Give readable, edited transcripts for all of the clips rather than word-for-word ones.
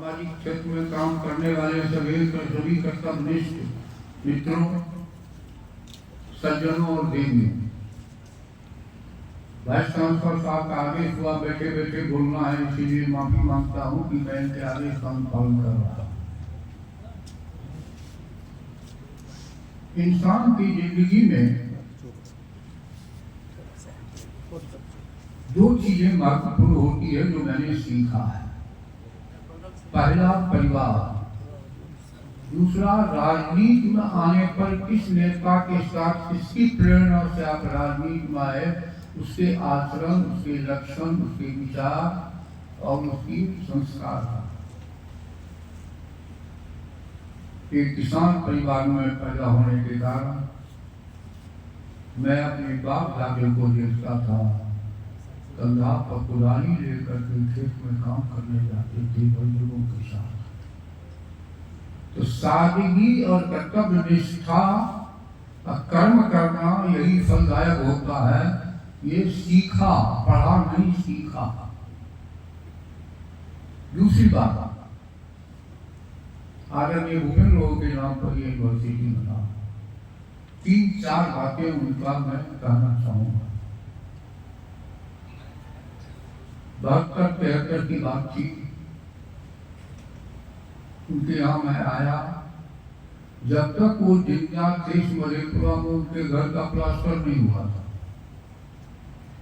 सामाजिक क्षेत्र में काम करने वाले सभी कर्तव्यनिष्ठ मित्रों, सज्जनों और देवियों, वाइस चांसलर साहब का आदेश हुआ बैठे बैठे बोलना है, इसीलिए माफी मांगता हूं कि मैं इनके आदेश का अनुपालन कर रहा हूं। इंसान की जिंदगी में दो चीजें महत्वपूर्ण होती है जो मैंने सीखा है। पहला परिवार, दूसरा राजनीति में आने पर किस नेता के साथ किसकी प्रेरणा से आप राजनीति में आए, उसके आचरण, उसके लक्षण, उसके विचार और उसकी संस्कार। एक किसान परिवार में पैदा होने के कारण मैं अपने बाप दादे को देखता था, कंधा पर कुदाली लेकर के खेत में काम करने जाते थे बुजुर्गों के साथ। तो सादगी और कर्तव्य निष्ठा का कर्म करना यही फलदायक होता है। ये सीखा, पढ़ा नहीं, सीखा। दूसरी बात, आदरणीय भूपेंद्र लोगों के नाम पर ये यूनिवर्सिटी बना। 3-4 बातें उनका मैं कहना चाहूंगा। 72-73 की बात थी, उनके यहाँ मैं आया। जब तक वो जिंदा थे मधेपुरा में उनके घर का प्लास्टर नहीं हुआ था।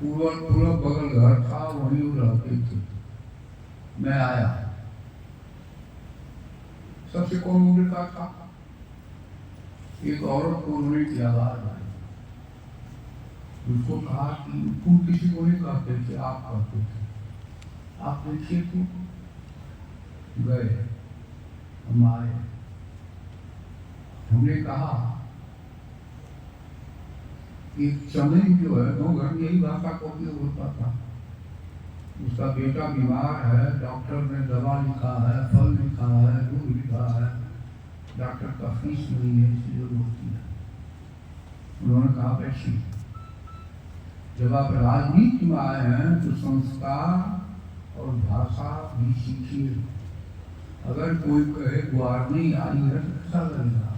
पूरा बगल घर था, वहीं वो रहते थे। मैं आया, सबसे कम उम्र का था। एक औरत को रोने की आवाज आई। उसको कहा कि तुम किसी को नहीं कहते थे, आप कहते थे, आप देखिए। तो गए, हम आए, हमने कहा एक चमेली जो है, 2 घर में यही भाषा का उपयोग होता था। उसका बेटा बीमार है, डॉक्टर ने दवा लिखा है, फल लिखा है, दूध लिखा है, डॉक्टर का फीस नहीं है, इसलिए रोकती है। उन्होंने कहा बैठिए, जब आप राजनीति में आए हैं तो संस्कार और भाषा भी सीखिए। अगर कोई कहे गुआर नहीं आई है तो अच्छा लगेगा।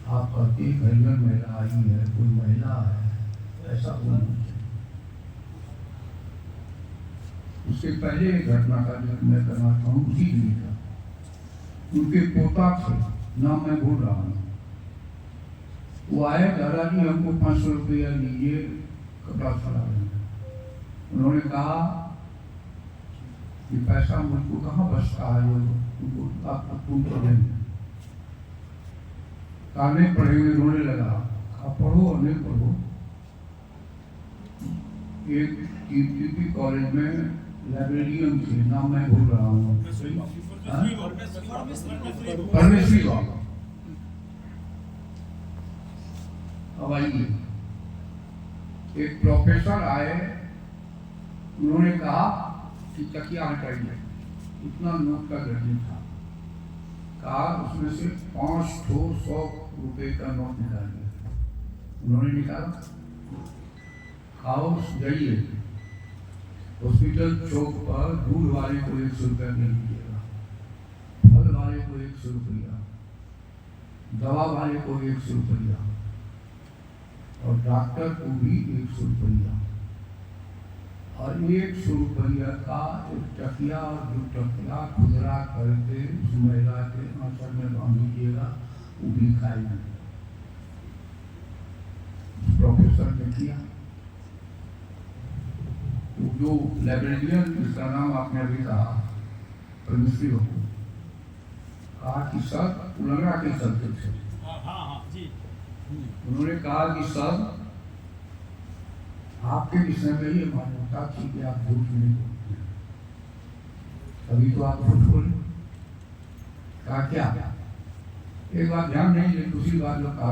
आप कहते हरिजन महिला आई है, कोई महिला है, ऐसा बोलना चाहिए। उसके पहले एक घटना का जिक्र मैं करना चाहूँ, उसी दिन का। उनके पोता थे, नाम मैं भूल रहा हूँ। वो आए, दादाजी हमको 500 रुपया लीजिए, कपड़ा चला लेंगे। उन्होंने कहा कि पैसा मुझको कहाँ बचता है, जो आप तुमको देंगे। कहा नहीं पढ़ेंगे, रोने लगा। कहा पढ़ो और नहीं पढ़ो। एक टीपी कॉलेज में लाइब्रेरियन थे, नाम मैं भूल रहा हूँ, परमेश्वरी बाबा। अब आइए, एक प्रोफेसर आए, उन्होंने कहा कि तकिया हटाइए। इतना नोट का गड्ढी था। कहा उसमें से 5 100 रुपए का नोट निकालिए। उन्होंने निकाला। खाओ, जाइए हॉस्पिटल चौक पर दूध वाले को 100 रुपया दे दीजिएगा, फल वाले को 100 रुपया, दवा वाले को 100 रुपया और डॉक्टर को भी 100 रुपया। और 100 रुपया का एक टकिया और 2 टकिया खुदरा करके उस महिला के आंचल में बांध दीजिएगा, वो भी खाएगी। प्रोफेसर ने किया। जो लाइब्रेरियन, जिसका नाम आपने अभी कहा, परमेश्वरी हो, कहा कि सर, उलंगड़ा के चलते थे। उन्होंने कहा कि सर, आपके विषय में ये मान्यता थी कि आप झूठ नहीं बोलते, अभी तो आप झूठ बोले। कहा क्या? एक बात ध्यान नहीं दे, दूसरी बात जो कहा,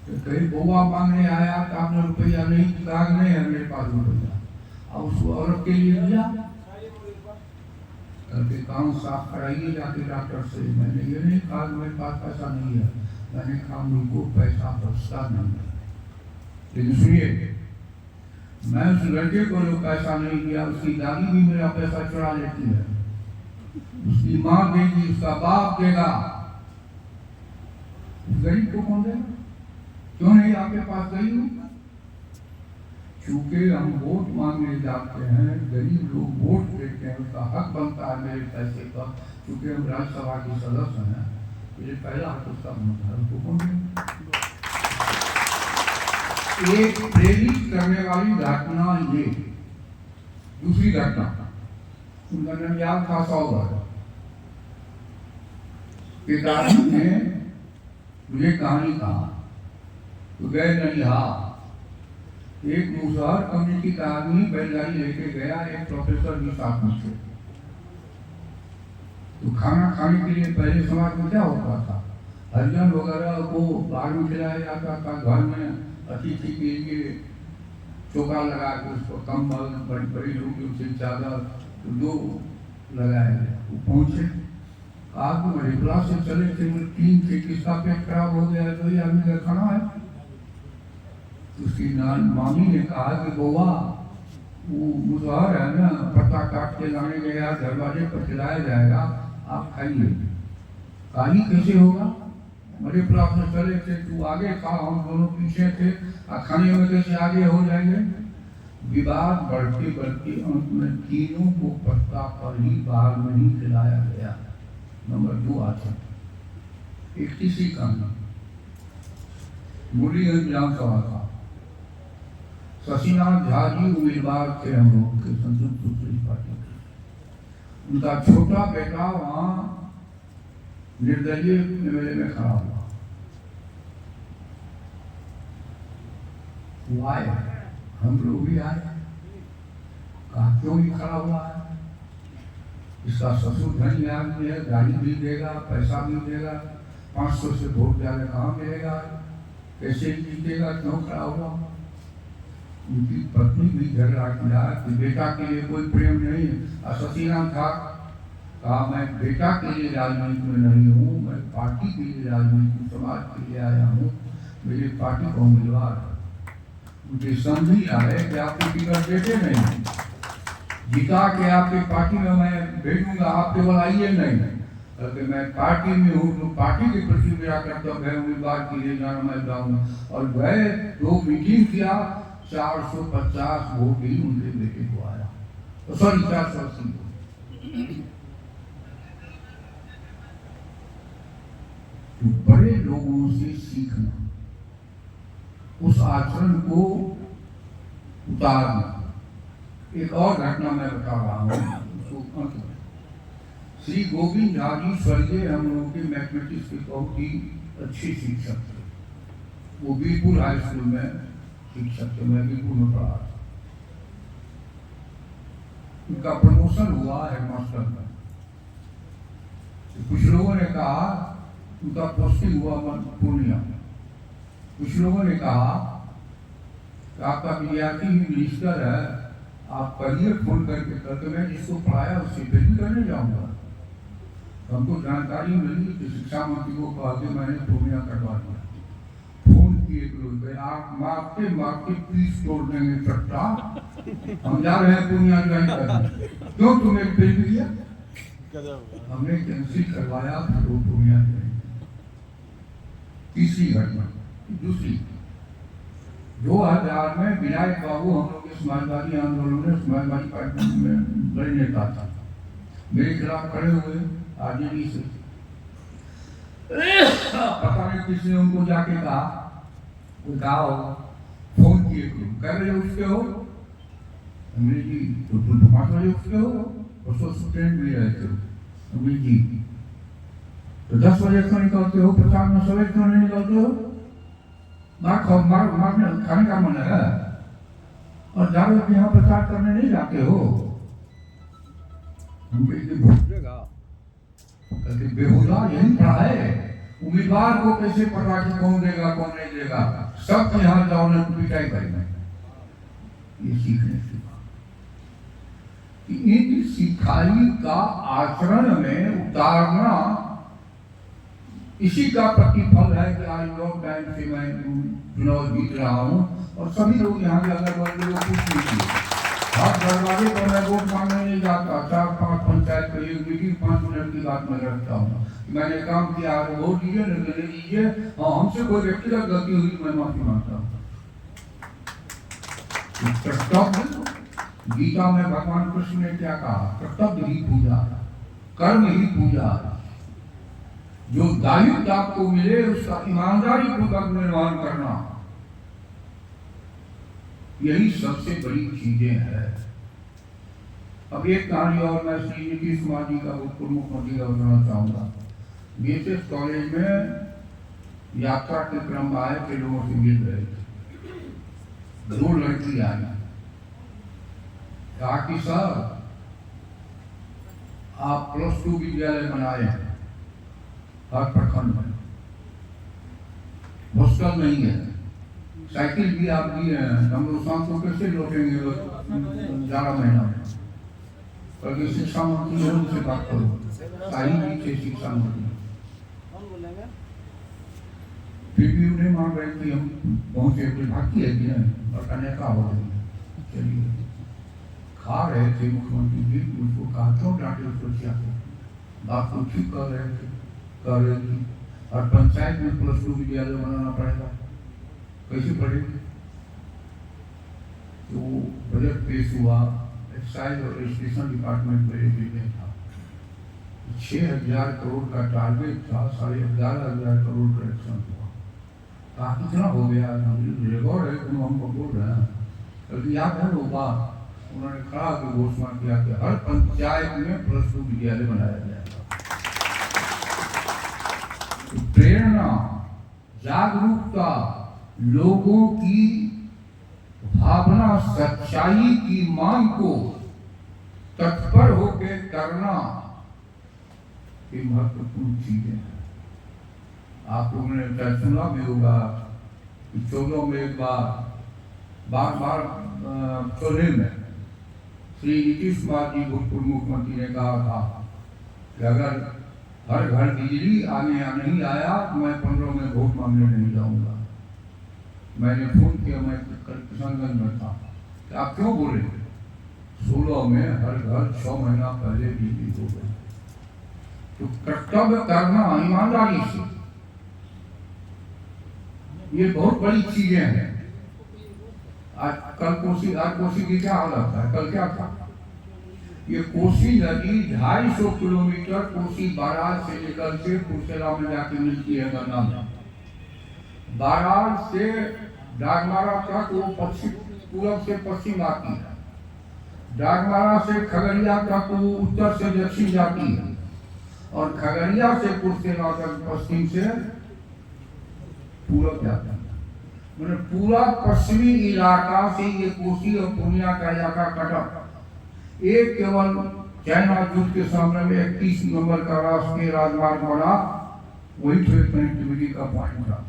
कहीं बोआ मांगने आया तो आपने रुपया नहीं कहा, नहीं है मेरे पास रुपया, अब उस औरत के लिए दिया करके काम साफ कराइए जाके डॉक्टर से। मैंने ये नहीं कहा मेरे पास पैसा नहीं है, मैंने कहा मुझको पैसा बचता नहीं है। लेकिन सुनिए, मैं उस लड़के को जो पैसा नहीं दिया, उसकी दादी भी मेरा पैसा चुरा लेती है। उसकी माँ देगी, उसका बाप देगा, गरीब को कौन देगा? क्यों नहीं आपके पास गरीब? चूंकि हम वोट मांगने जाते हैं, गरीब लोग वोट देते हैं, उसका हक बनता है मेरे पैसे का। चूंकि हम राज्यसभा के सदस्य हैं, ये पहला हक उसका बनता है, उसको कौन देगा? एक प्रेरित करने वाली घटना ये। दूसरी घटना, उनका नाम याद था सौगर। एक आदमी ने मुझे कहानी कहा, तो गए ननिहाल, एक मुसहर कम्युनिटी का आदमी बैलगाड़ी लेके गया, एक प्रोफेसर भी साथ में थे। तो खाना खाने के लिए पहले समाज में क्या होता था, हरिजन वगैरह को बाहर में खिलाया जाता था, घर में अतिथि के लिए चौका लगा के उसको कंबल, बड़ी बड़ी रोटी, उसे चादर दो लगाया गया। वो पहुंचे, आप मधेपुरा से चले थे, तीन थे, किसका पेट खराब हो गया, तो ये आदमी का खाना है। उसकी मामी ने कहा कि बउआ, वो मुसहर है ना, पत्ता काट के लाने गया, दरवाजे पर खिलाया जाएगा, आप खाइए। खाली कैसे होगा, मधेपुरा से चले थे, तू आगे था, हम दोनों पीछे थे, खाने में कैसे आगे हो जाएंगे? विवाद बढ़ते बढ़ते अंत में तीनों को पत्ता पर ही बाहर में ही खिलाया गया। नंबर 2 आता एक तीसरी कहानी, मुरलीगंज विधानसभा था। शशिनाथ झा जी उम्मीदवार थे हम लोग के संयुक्त सोशलिस्ट पार्टी के। उनका छोटा बेटा वहाँ निर्दलीय एमएलए में खड़ा हुआ। वो आए, हम लोग भी आए, कहा क्यों ही खड़ा हुआ है, इसका ससुर धनी आदमी है, गाड़ी भी देगा, पैसा भी देगा, 500 से वोट ज्यादा कहाँ मिलेगा, कैसे जीतेगा, क्यों खड़ा हुआ? उनकी पत्नी भी झगड़ा किया कि बेटा के लिए कोई प्रेम नहीं है। शशिनाथ था, कहा मैं बेटा के लिए राजनीति में नहीं हूँ, मैं पार्टी के लिए राजनीति, समाज के लिए आया हूँ, मेरी पार्टी का उम्मीदवार है। मुझे समझ नहीं आ रहा है कि आपको टिकट देते नहीं, जिता के आपकी पार्टी में मैं भेजूंगा, आप केवल आइए नहीं, क्योंकि मैं पार्टी में हूँ, तो पार्टी के प्रति मेरा कर्तव्य है उम्मीदवार के लिए जाना, मैं जाऊँ। और गए, 2 मीटिंग किया, 450 वोट ही उनके बेटे को आया, तो सॉरी 480 वोट। बड़े लोगों से सीखना, उस आचरण को उतारना। एक और घटना मैं बता रहा हूँ। श्री गोविंद झा जी स्वर्गीय हम लोगों के मैथमेटिक्स के बहुत ही अच्छे शिक्षक थे। वो बीरपुर हाई स्कूल में शिक्षक थे, मैं बीरपुर में पढ़ा था। उनका प्रमोशन हुआ हेडमास्टर में। कुछ लोगों ने कहा, उनका पोस्टिंग हुआ पूर्णिया में। कुछ लोगों ने कहा कि आपका विद्यार्थी मिनिस्टर है, आप करिए फोन करके मैं जिसको पढ़ाया उससे भेजी करने जाऊंगा। हमको जानकारी मिली कि शिक्षा मंत्री को कहा कि मैंने पूर्णिया करवा दिया। फोन किए लोग, आप मारते मारते पीस तोड़ देंगे चट्टा, हम जा रहे हैं पूर्णिया ज्वाइन करने, क्यों तुम्हें भेज दिया? हमने कैंसिल करवाया, फिर वो पूर्णिया ज्वाइन। तीसरी घटना, दूसरी, 2000 में विनायक बाबू हम लोग के समाजवादी आंदोलन में समाजवादी पार्टी में बड़े नेता था, मेरे खिलाफ खड़े हुए आरजेडी से। पता नहीं किसने उनको जाके कहा, बताओ फोन किए कह रहे उसके हो, हमने जी तो तुम 5 बजे उसके हो, उसको स्टूडेंट भी रहे थे, हमने जी तो 10 बजे क्यों निकलते हो, प्रचार में सवेरे क्यों नहीं निकलते हो? मारने खाने का मन है और जाओ कि यहाँ प्रचार करने नहीं जाते हो। भूलेगा बेहुदा यही पढ़ा है, उम्मीदवार को कैसे पता कि कौन देगा कौन नहीं देगा, सब यहाँ जाओ ना पिटाई करेंगे। ये सीखने सीखा, इन सिखाई का आचरण में उतारना, इसी का प्रतिफल है कि आज लॉन्ग टाइम से मैं चुनाव जीत रहा हूँ और सभी लोग यहाँ के अगर वर्ग लोग कुछ नहीं किए। हर दरवाजे पर मैं वोट मांगने नहीं जाता, 4-5 पंचायत में एक मीटिंग 5 मिनट की बात में रखता हूँ, मैंने काम किया, वोट दीजिए नहीं दीजिए, हाँ हमसे कोई व्यक्तिगत गलती हुई मैं माफी मांगता हूँ। कर्तव्य, गीता में भगवान कृष्ण ने क्या कहा? कर्तव्य ही पूजा, कर्म ही पूजा। जो दायित्व आपको मिले उसका ईमानदारी पूर्वक निर्वहन करना, यही सबसे बड़ी चीजें हैं। अब एक कहानी और मैं श्री नीतीश कुमार जी का भूतपूर्व मुख्यमंत्री का बताना चाहूंगा। बीएसएस कॉलेज में यात्रा के क्रम में आए थे, लोगों से मिल रहे थे, 2 लड़की आई, कहा कि सर आप +2 विद्यालय बनाए हैं हर प्रखंड में, हॉस्टल नहीं है, साइकिल भी आप दिए हैं, हम लोग शाम को कैसे लौटेंगे 11 महीना में? और शिक्षा मंत्री है, उनसे बात करो, आई नीचे शिक्षा मंत्री, फिर भी उन्हें मान रहे कि हम पहुंचे, भागी है कि नहीं, और अनेका हो रही है। चलिए, खा रहे थे मुख्यमंत्री जी, उसको कहा क्यों डांटे उसको, क्या बात को ठीक कर रहे थे, कर रहे थे, और पंचायत में +2 विद्यालय बनाना पड़ेगा, कैसे पढ़ेंगे? तो बजट पेश हुआ, एक्साइज और रजिस्ट्रेशन डिपार्टमेंट में एक था, 6,000 करोड़ का टारगेट था, 11,500 करोड़ कलेक्शन हुआ। कहा कितना हो गया? रिकॉर्ड है, तुम हमको बोल रहे हैं, क्योंकि याद है वो बात, उन्होंने कहा कि घोषणा किया कि हर पंचायत में +2 विद्यालय बनाया जाएगा। तो प्रेरणा, जागरूकता, लोगों की भावना, सच्चाई की मांग को तत्पर होकर करना, ये महत्वपूर्ण चीजें हैं। आप लोगों ने सुना भी होगा कि 14 में एक बार चौदह में श्री नीतीश कुमार जी भूतपूर्व मुख्यमंत्री ने कहा था कि अगर हर घर बिजली आने या नहीं आया तो मैं 15 में वोट मांगने नहीं जाऊंगा। मैंने फोन किया, मैं कल किशनगंज में था, कि आप क्यों बोले? 16 में हर घर 6 महीना पहले बिजली हो गई। तो कर्तव्य करना ईमानदारी से, ये बहुत बड़ी चीजें हैं। आज कोसी की क्या हालत है? कल क्या था? ये कोसी नदी 250 किलोमीटर कोसी बाराज से निकल के कुर्सेला में जाके मिलती है गंगा में। बाराज से डागमारा तक वो पूरब से पश्चिम आती है, डागमारा से खगड़िया तक वो उत्तर से दक्षिण जाती है, और खगड़िया से कुर्सेला तक पश्चिम से पूरब जाता है। मैंने पूरा पश्चिमी इलाका से ये कोसी और पूर्णिया का इलाका कटा। एक केवल चाइना युद्ध के सामने में 31 नंबर का राष्ट्रीय राजमार्ग बना, वही तो एक कनेक्टिविटी का पॉइंट था।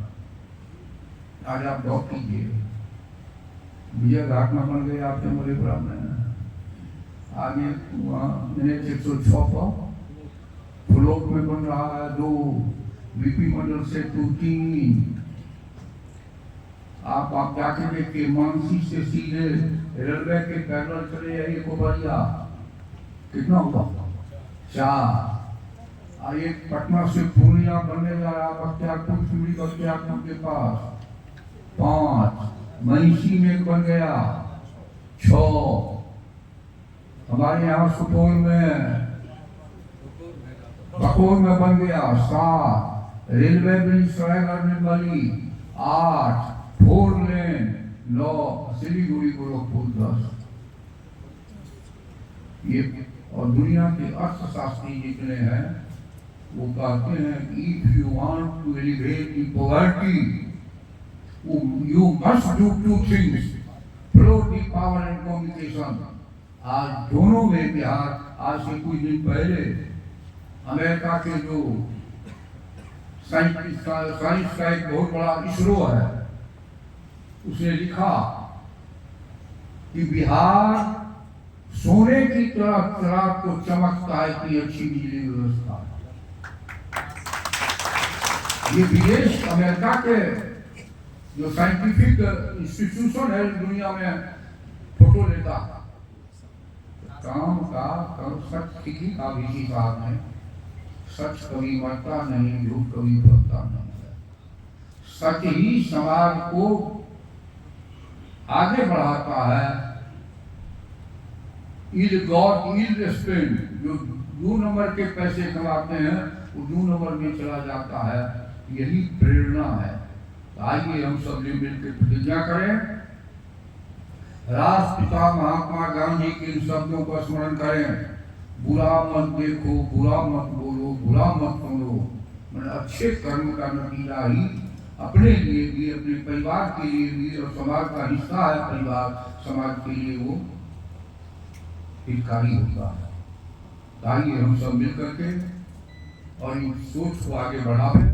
आज आप गौर कीजिए, विजय घाट में बन गए आपके मधेपुरा में, आगे मैंने 106 पर फ्लोट में बन रहा है 2, बीपी मंडल से 2-3। आप जाके देखिए, मानसी से सीधे रेलवे के पैदल चले जाइए कोबरिया, कितना हुआ? 4। एक पटना से पूर्णिया बनने जा रहा, बख्तियारपुर के पास 5, महिषी में बन गया 6, हमारे यहाँ सुपौल में बकोर में बन गया 7, रेलवे ब्रिज सरायगढ़ में बनी 8, 4 लेन 9, सिलीगुड़ी गोरखपुर 10। ये और दुनिया के अर्थशास्त्री जितने हैं वो कहते हैं if you want to elevate the poverty you must do 2 things, flow the power and communication. आज दोनों में बिहार, आज से कुछ दिन पहले अमेरिका के जो साइंस का एक बहुत बड़ा इसरो है, उसने लिखा कि बिहार सोने की तरह रात को चमकता है कि अच्छी बिजली व्यवस्था। ये विदेश अमेरिका के जो साइंटिफिक इंस्टीट्यूशन है दुनिया में फोटो लेता, काम का कर्म सच सीखी का भी साहब ने, सच कभी मरता नहीं, झूठ कभी फलता नहीं है। सच ही समाज को आगे बढ़ाता है। इज गॉड इज स्पेंड, जो 2 नंबर के पैसे कमाते हैं वो 2 नंबर में चला जाता है, यही प्रेरणा है। तो आइए हम सब मिलकर प्रतिज्ञा करें, राष्ट्रपिता महात्मा गांधी के इन शब्दों का स्मरण करें, बुरा मत देखो, बुरा मत बोलो, बुरा मत सुनो। मतलब अच्छे कर्म का नतीजा ही अपने लिए भी, अपने परिवार के लिए भी, और समाज का हिस्सा है परिवार, समाज के लिए वो हितकारी होता है। आइए हम सब मिल करके और इस सोच को आगे बढ़ावे।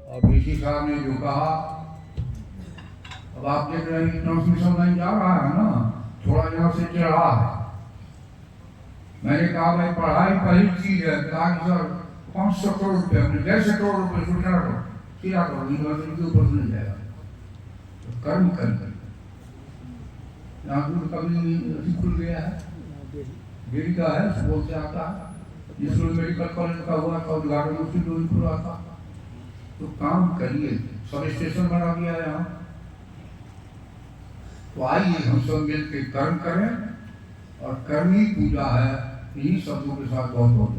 और ऋषि साहब ने जो कहा, अब आप देख रहे हैं ट्रांसमिशन लाइन जा रहा है ना, थोड़ा यहाँ से चढ़ा है। मैंने कहा भाई पढ़ाई पहली चीज है, कहा कि सर 500 करोड़ रुपये, हमने 150 करोड़ रुपये सोचा करो, क्या करो, यूनिवर्सिटी के ऊपर नहीं जाएगा। तो कर्म कर यहाँ दूर कभी खुल गया है, डेरी का है, सुबह से आता है, जिसमें मेडिकल कॉलेज का हुआ था, उद्घाटन उसी दूरी खुला था। तो काम करिए, सब स्टेशन बना दिया है यहाँ। तो आइए हम सब मिल के कर्म करें, और कर्मी पूजा है, इन्हीं शब्दों के साथ बहुत बहुत